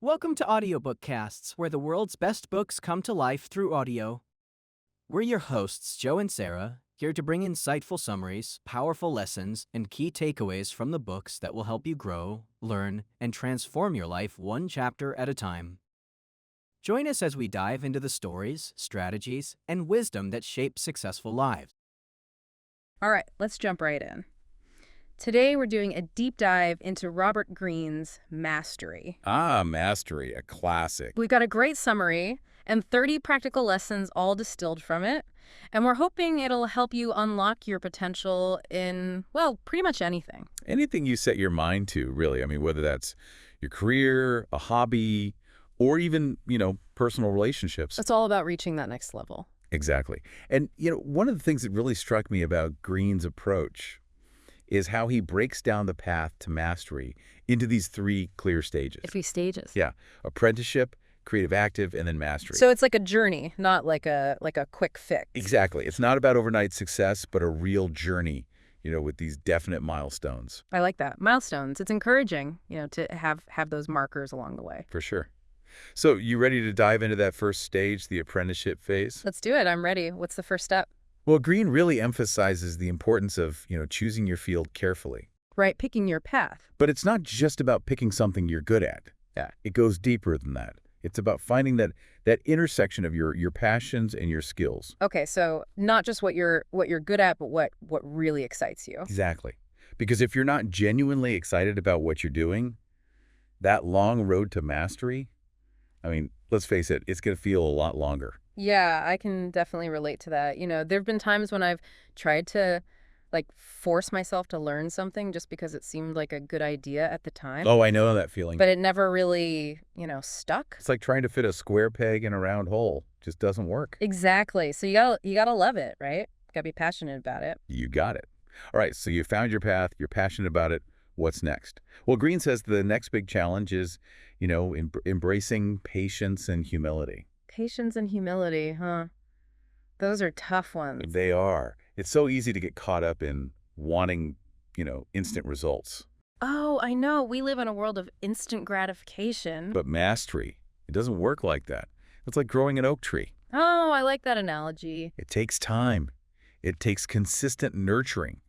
Welcome to Audiobook Casts, where the world's best books come to life through audio. We're your hosts, Joe and Sarah, here to bring insightful summaries, powerful lessons, and key takeaways from the books that will help you grow, learn, and transform your life one chapter at a time. Join us as we dive into the stories, strategies, and wisdom that shape successful lives. All right, let's jump right in. Today we're doing a deep dive into Robert Greene's Mastery. Mastery, a classic. We've got a great summary and 30 practical lessons all distilled from it, and we're hoping it'll help you unlock your potential in, well, pretty much anything. Anything you set your mind to, really. I mean, whether that's your career, a hobby, or even, personal relationships. It's all about reaching that next level. Exactly. And, one of the things that really struck me about Greene's approach is how he breaks down the path to mastery into these three clear stages. 3 stages. Yeah. Apprenticeship, creative active, and then mastery. So it's like a journey, not like a quick fix. Exactly. It's not about overnight success, but a real journey, with these definite milestones. I like that. Milestones. It's encouraging, to have those markers along the way. For sure. So you ready to dive into that first stage, the apprenticeship phase? Let's do it. I'm ready. What's the first step? Well, Greene really emphasizes the importance of, choosing your field carefully. Right, picking your path. But it's not just about picking something you're good at. Yeah. It goes deeper than that. It's about finding that intersection of your passions and your skills. Okay, so not just what you're good at, but what really excites you. Exactly. Because if you're not genuinely excited about what you're doing, that long road to mastery, let's face it, it's going to feel a lot longer. Yeah, I can definitely relate to that. There have been times when I've tried to force myself to learn something just because it seemed like a good idea at the time. Oh, I know that feeling. But it never really, stuck. It's like trying to fit a square peg in a round hole. Just doesn't work. Exactly. So you gotta love it, right? Gotta be passionate about it. You got it. All right, so you found your path, you're passionate about it. What's next? Well, Greene says the next big challenge is, embracing patience and humility. Patience and humility, huh? Those are tough ones. They are. It's so easy to get caught up in wanting, instant results. Oh, I know. We live in a world of instant gratification. But mastery, it doesn't work like that. It's like growing an oak tree. Oh, I like that analogy. It takes time. It takes consistent nurturing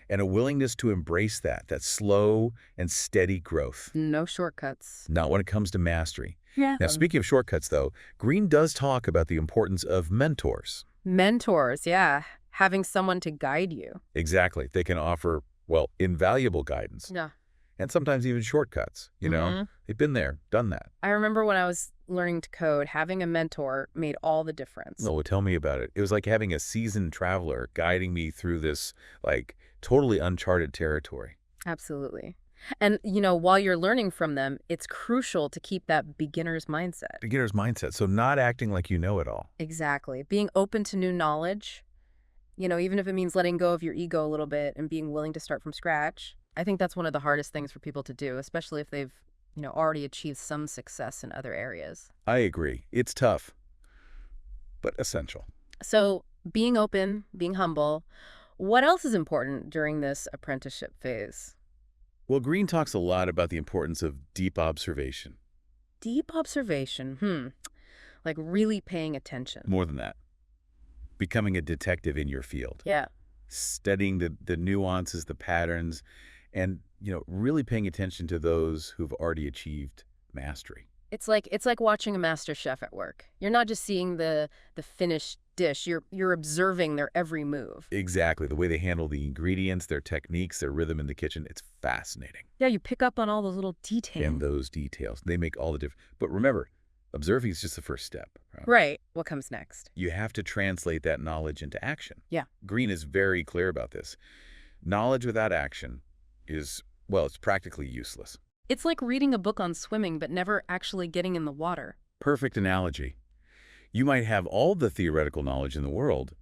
and a willingness to embrace that slow and steady growth. No shortcuts. Not when it comes to mastery. Yeah. Now, speaking of shortcuts, though, Greene does talk about the importance of mentors. Mentors, yeah. Having someone to guide you. Exactly. They can offer, invaluable guidance. Yeah. And sometimes even shortcuts, They've been there, done that. I remember when I was learning to code, having a mentor made all the difference. Oh, well, tell me about it. It was like having a seasoned traveler guiding me through this, totally uncharted territory. Absolutely. And, while you're learning from them, it's crucial to keep that beginner's mindset. Beginner's mindset. So not acting like you know it all. Exactly. Being open to new knowledge, even if it means letting go of your ego a little bit and being willing to start from scratch. I think that's one of the hardest things for people to do, especially if they've, already achieved some success in other areas. I agree. It's tough, but essential. So being open, being humble. What else is important during this apprenticeship phase? Well, Greene talks a lot about the importance of deep observation. Deep observation, like really paying attention. More than that. Becoming a detective in your field. Yeah. Studying the nuances, the patterns, and, really paying attention to those who've already achieved mastery. It's like watching a master chef at work. You're not just seeing the finished dish, you're observing their every move. Exactly. The way they handle the ingredients, their techniques, their rhythm in the kitchen. It's fascinating. Yeah, you pick up on all those little details. And those details, they make all the difference. But remember, observing is just the first step. Right. What comes next? You have to translate that knowledge into action. Yeah. Greene is very clear about this. Knowledge without action is, it's practically useless. It's like reading a book on swimming but never actually getting in the water. Perfect analogy. You might have all the theoretical knowledge in the world,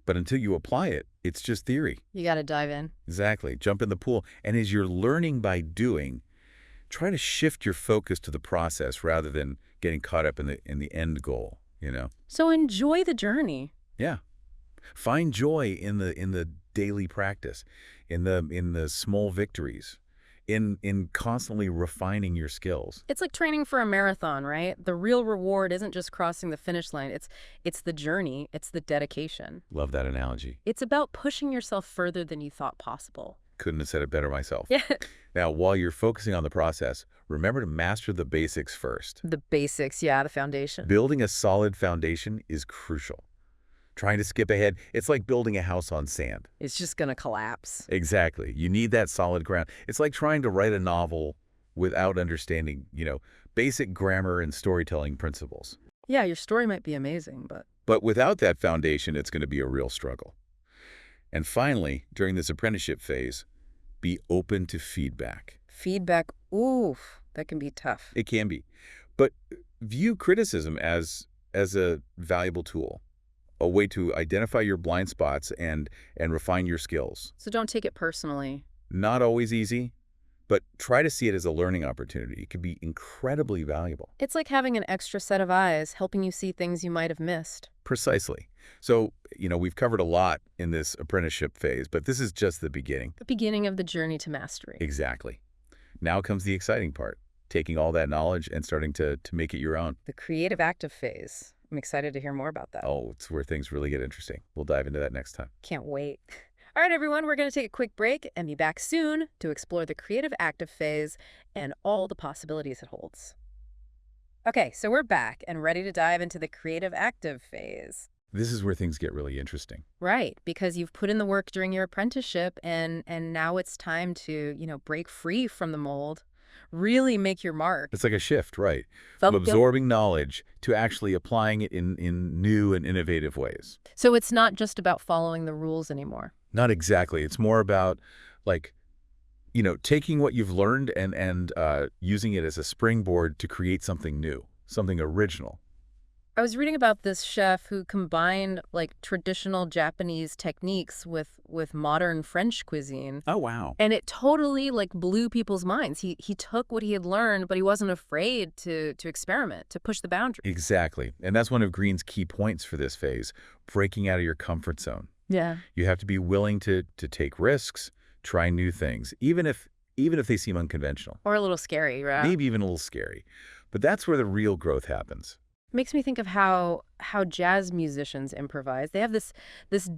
but until you apply it, it's just theory. You got to dive in. Exactly. Jump in the pool. And as you're learning by doing, try to shift your focus to the process rather than getting caught up in the end goal, So enjoy the journey. Yeah. Find joy in the daily practice, in the small victories, in constantly refining your skills. It's like training for a marathon, right? The real reward isn't just crossing the finish line. It's the journey. It's the dedication. Love that analogy. It's about pushing yourself further than you thought possible. Couldn't have said it better myself. Yeah. Now, while you're focusing on the process, remember to master the basics first. The basics, yeah, the foundation. Building a solid foundation is crucial. Trying to skip ahead, it's like building a house on sand. It's just going to collapse. Exactly. You need that solid ground. It's like trying to write a novel without understanding, basic grammar and storytelling principles. Yeah, your story might be amazing, but... But without that foundation, it's going to be a real struggle. And finally, during this apprenticeship phase, be open to feedback. Feedback, oof, that can be tough. It can be. But view criticism as a valuable tool, a way to identify your blind spots and refine your skills. So don't take it personally. Not always easy, but try to see it as a learning opportunity. It can be incredibly valuable. It's like having an extra set of eyes helping you see things you might have missed. Precisely. So, we've covered a lot in this apprenticeship phase, but this is just the beginning. The beginning of the journey to mastery. Exactly. Now comes the exciting part, taking all that knowledge and starting to make it your own. The creative active phase. I'm excited to hear more about that. Oh, it's where things really get interesting. We'll dive into that next time. Can't wait. All right, everyone, we're going to take a quick break and be back soon to explore the creative active phase and all the possibilities it holds. Okay, so we're back and ready to dive into the creative active phase. This is where things get really interesting. Right, because you've put in the work during your apprenticeship and now it's time to, break free from the mold, really make your mark. It's like a shift, right? From absorbing knowledge to actually applying it in new and innovative ways. So it's not just about following the rules anymore. Not exactly. It's more about, taking what you've learned and using it as a springboard to create something new, something original. I was reading about this chef who combined traditional Japanese techniques with modern French cuisine. Oh, wow. And it totally blew people's minds. He took what he had learned, but he wasn't afraid to experiment, to push the boundaries. Exactly. And that's one of Greene's key points for this phase, breaking out of your comfort zone. Yeah. You have to be willing to take risks, try new things, even if they seem unconventional. Or a little scary, right? Maybe even a little scary. But that's where the real growth happens. Makes me think of how jazz musicians improvise. They have this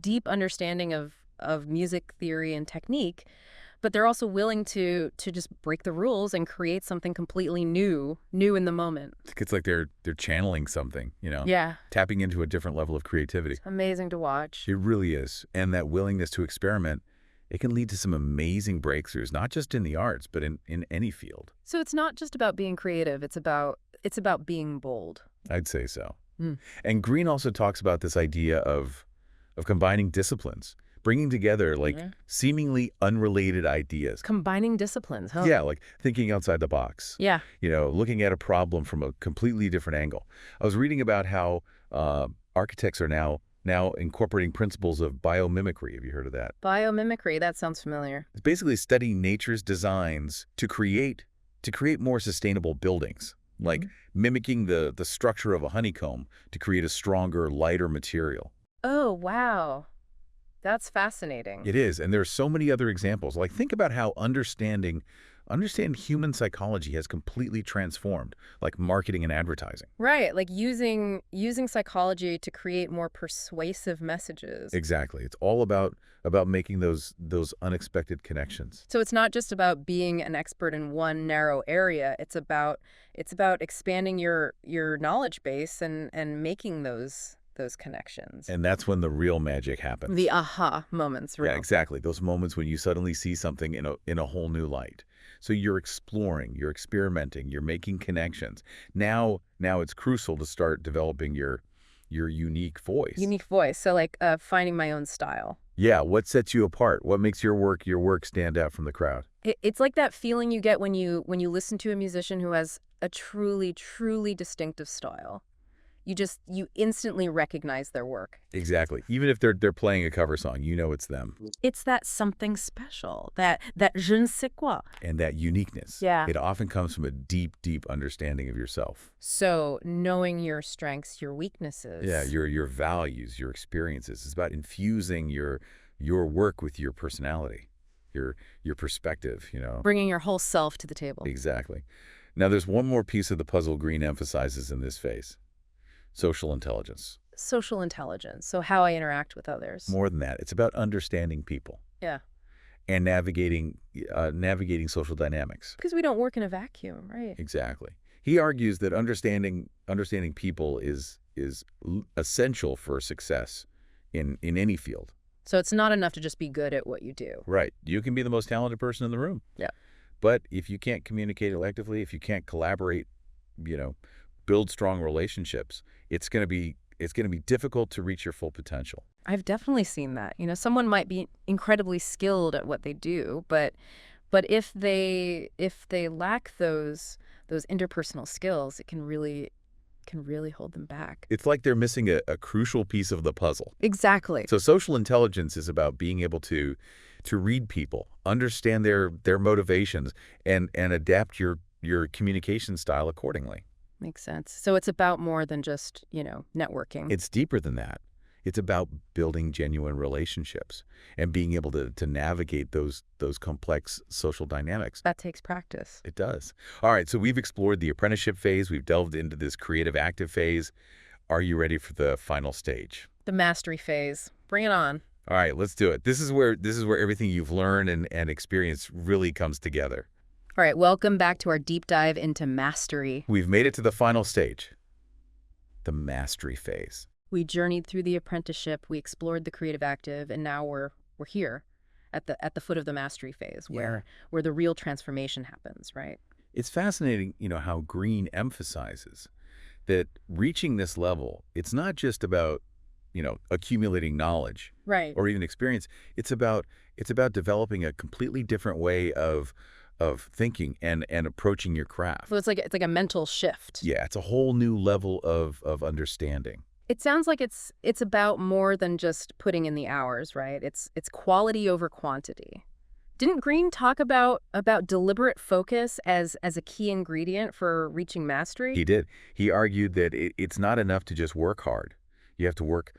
deep understanding of music theory and technique, but they're also willing to just break the rules and create something completely new in the moment. It's like they're channeling something, Yeah. tapping into a different level of creativity. It's amazing to watch. It really is. And that willingness to experiment, it can lead to some amazing breakthroughs, not just in the arts, but in any field. So it's not just about being creative. It's about being bold. I'd say so. Mm. And Greene also talks about this idea of combining disciplines, bringing together seemingly unrelated ideas. Combining disciplines, huh? Yeah, like thinking outside the box. Yeah. Looking at a problem from a completely different angle. I was reading about how architects are now incorporating principles of biomimicry. Have you heard of that? Biomimicry, that sounds familiar. It's basically studying nature's designs to create more sustainable buildings. Like mimicking the structure of a honeycomb to create a stronger, lighter material. Oh, wow. That's fascinating. It is, and there are so many other examples. Think about how understanding human psychology has completely transformed, marketing and advertising. Right, using psychology to create more persuasive messages. Exactly. It's all about making those unexpected connections. So it's not just about being an expert in one narrow area. It's about expanding your knowledge base and making those connections. And that's when the real magic happens. The aha moments, really. Yeah, exactly. Those moments when you suddenly see something in a whole new light. So you're exploring, you're experimenting, you're making connections. Now it's crucial to start developing your unique voice. Unique voice. So finding my own style. Yeah, what sets you apart? What makes your work stand out from the crowd? It's like that feeling you get when you listen to a musician who has a truly, truly distinctive style. You instantly recognize their work. Exactly. Even if they're playing a cover song, it's them. It's that something special, that je ne sais quoi. And that uniqueness. Yeah. It often comes from a deep, deep understanding of yourself. So knowing your strengths, your weaknesses. Yeah, your values, your experiences. It's about infusing your work with your personality. your perspective, Bringing your whole self to the table. Exactly. Now, there's one more piece of the puzzle Greene emphasizes in this phase: social intelligence. Social intelligence, so how I interact with others. More than that, it's about understanding people. Yeah. And navigating social dynamics. Because we don't work in a vacuum, right? Exactly. He argues that understanding people is essential for success in any field. So it's not enough to just be good at what you do. Right. You can be the most talented person in the room. Yeah. But if you can't communicate effectively, if you can't collaborate, build strong relationships, it's going to be difficult to reach your full potential. I've definitely seen that. Someone might be incredibly skilled at what they do, but if they lack those interpersonal skills, it can really hold them back. It's like they're missing a crucial piece of the puzzle. Exactly. So social intelligence is about being able to read people, understand their motivations, and adapt your communication style accordingly. Makes sense. So it's about more than just, networking. It's deeper than that. It's about building genuine relationships and being able to navigate those complex social dynamics. That takes practice. It does. All right, so we've explored the apprenticeship phase. We've delved into this creative active phase. Are you ready for the final stage? The mastery phase. Bring it on. All right, let's do it. This is where everything you've learned and experienced really comes together. All right, welcome back to our deep dive into mastery. We've made it to the final stage, the mastery phase. We journeyed through the apprenticeship, we explored the creative active, and now we're here at the foot of the mastery phase where the real transformation happens, right? It's fascinating, how Greene emphasizes that reaching this level, it's not just about, accumulating knowledge, right, or even experience. It's about developing a completely different way of thinking and approaching your craft. So it's like a mental shift. Yeah, it's a whole new level of understanding. It sounds like it's about more than just putting in the hours, right? It's quality over quantity. Didn't Greene talk about deliberate focus as a key ingredient for reaching mastery? He did. He argued that it's not enough to just work hard. You have to work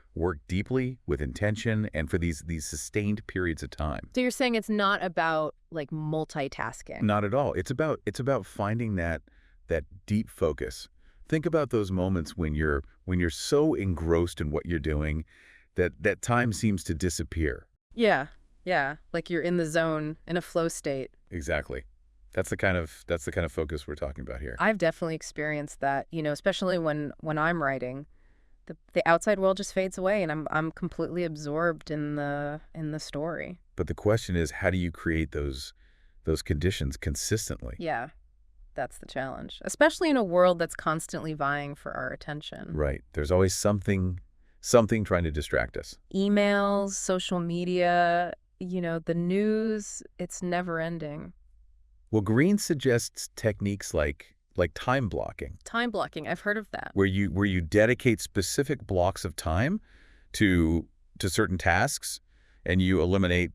deeply with intention and for these sustained periods of time. So you're saying it's not about like multitasking? Not at all. It's about finding that deep focus. Think about those moments when you're so engrossed in what you're doing that time seems to disappear. Yeah. Like you're in the zone, in a flow state. Exactly. That's the kind of focus we're talking about here. I've definitely experienced that, especially when I'm writing. The outside world just fades away, and I'm completely absorbed in the story. But the question is, how do you create those conditions consistently? Yeah, that's the challenge, especially in a world that's constantly vying for our attention. Right. There's always something trying to distract us. Emails, social media, the news, it's never ending. Well, Greene suggests techniques like time blocking. Time blocking, I've heard of that. Where you dedicate specific blocks of time to certain tasks, and you eliminate,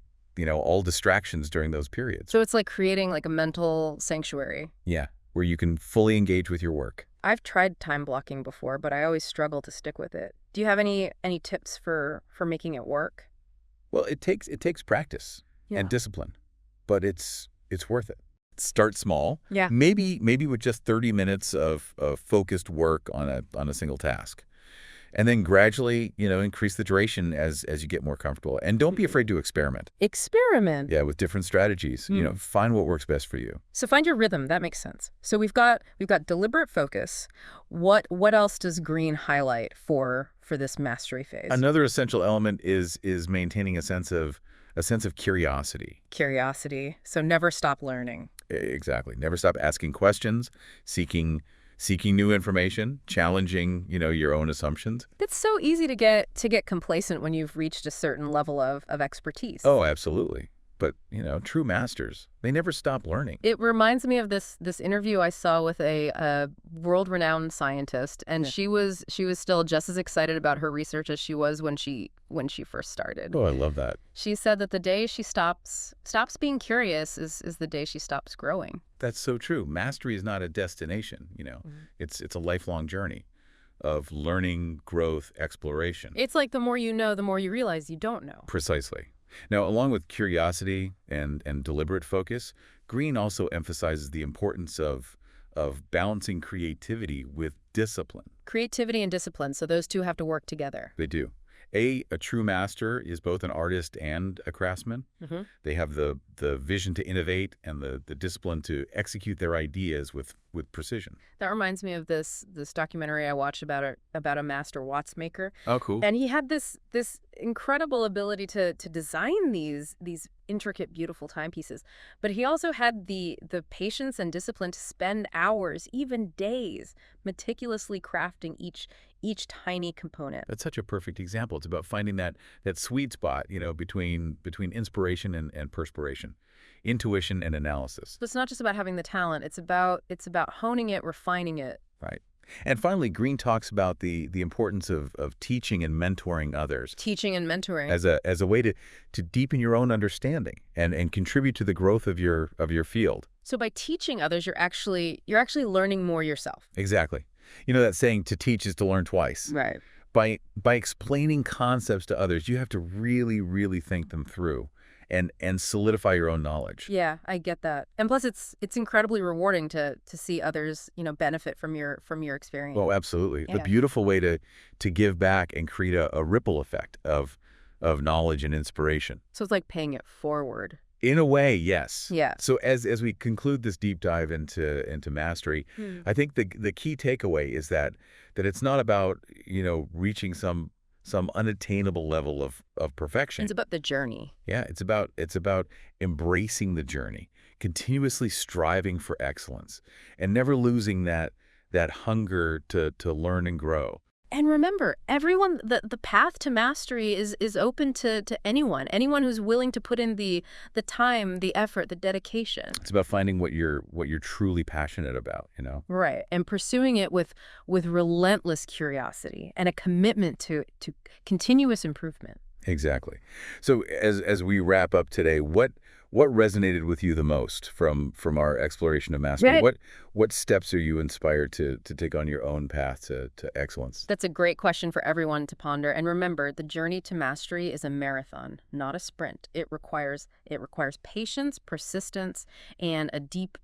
all distractions during those periods. So it's like creating like a mental sanctuary. Yeah, where you can fully engage with your work. I've tried time blocking before, but I always struggle to stick with it. Do you have any tips for making it work? Well, it takes practice and discipline, but it's worth it. Start small. Yeah. Maybe with just 30 minutes of focused work on a single task. And then gradually, increase the duration as you get more comfortable. And don't be afraid to experiment. Experiment? Yeah, with different strategies. Find what works best for you. So find your rhythm. That makes sense. So we've got deliberate focus. What else does Greene highlight for this mastery phase? Another essential element is maintaining a sense of curiosity. Curiosity. So never stop learning. Exactly. Never stop asking questions, seeking new information, challenging, your own assumptions. It's so easy to get complacent when you've reached a certain level of expertise. Oh, absolutely. But, true masters, they never stop learning. It reminds me of this interview I saw with a world-renowned scientist, and she was still just as excited about her research as she was when she first started. Oh, I love that. She said that the day she stops being curious is the day she stops growing. That's so true. Mastery is not a destination, It's a lifelong journey of learning, growth, exploration. It's like the more you know, the more you realize you don't know. Precisely. Now, along with curiosity and deliberate focus, Greene also emphasizes the importance of balancing creativity with discipline. Creativity and discipline, so those two have to work together. They do. A true master is both an artist and a craftsman. Hmm. They have the vision to innovate and the discipline to execute their ideas with precision. That reminds me of this documentary I watched about a master watchmaker. Oh, cool. And he had this incredible ability to design these intricate, beautiful timepieces. But he also had the patience and discipline to spend hours, even days, meticulously crafting each tiny component. That's such a perfect example. It's about finding that sweet spot, between inspiration and perspiration, intuition and analysis. So it's not just about having the talent. It's about honing it, refining it. Right. And finally, Greene talks about the importance of teaching and mentoring others Teaching and mentoring. as a way to deepen your own understanding and contribute to the growth of your field. So by teaching others, you're actually learning more yourself. Exactly. You know that saying, to teach is to learn twice. Right. By explaining concepts to others, you have to really, really think them through and solidify your own knowledge. Yeah, I get that. And plus it's incredibly rewarding to see others, benefit from your experience. Well, absolutely. Yeah. A beautiful way to give back and create a ripple effect of knowledge and inspiration. So it's like paying it forward. In a way, yes. Yeah. So as we conclude this deep dive into mastery, I think the key takeaway is that it's not about, reaching some unattainable level of perfection. It's about the journey. Yeah, it's about embracing the journey, continuously striving for excellence, and never losing that hunger to learn and grow. And remember, everyone, the path to mastery is open to anyone who's willing to put in the time, the effort, the dedication. It's about finding what you're truly passionate about, Right. And pursuing it with relentless curiosity and a commitment to continuous improvement. Exactly. So as we wrap up today, what resonated with you the most from our exploration of mastery? Right. What steps are you inspired to take on your own path to excellence? That's a great question for everyone to ponder. And remember, the journey to mastery is a marathon, not a sprint. It requires patience, persistence, and a deep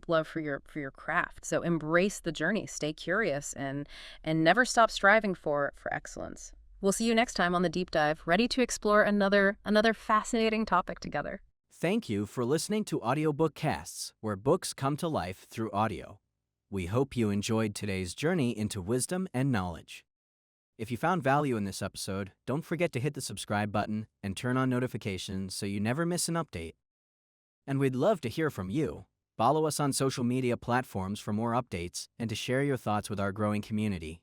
love for your craft. So embrace the journey, stay curious, and never stop striving for excellence. We'll see you next time on The Deep Dive, ready to explore another fascinating topic together. Thank you for listening to Audiobook Casts, where books come to life through audio. We hope you enjoyed today's journey into wisdom and knowledge. If you found value in this episode, don't forget to hit the subscribe button and turn on notifications so you never miss an update. And we'd love to hear from you. Follow us on social media platforms for more updates and to share your thoughts with our growing community.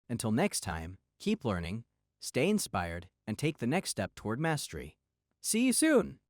Until next time, keep learning, stay inspired, and take the next step toward mastery. See you soon!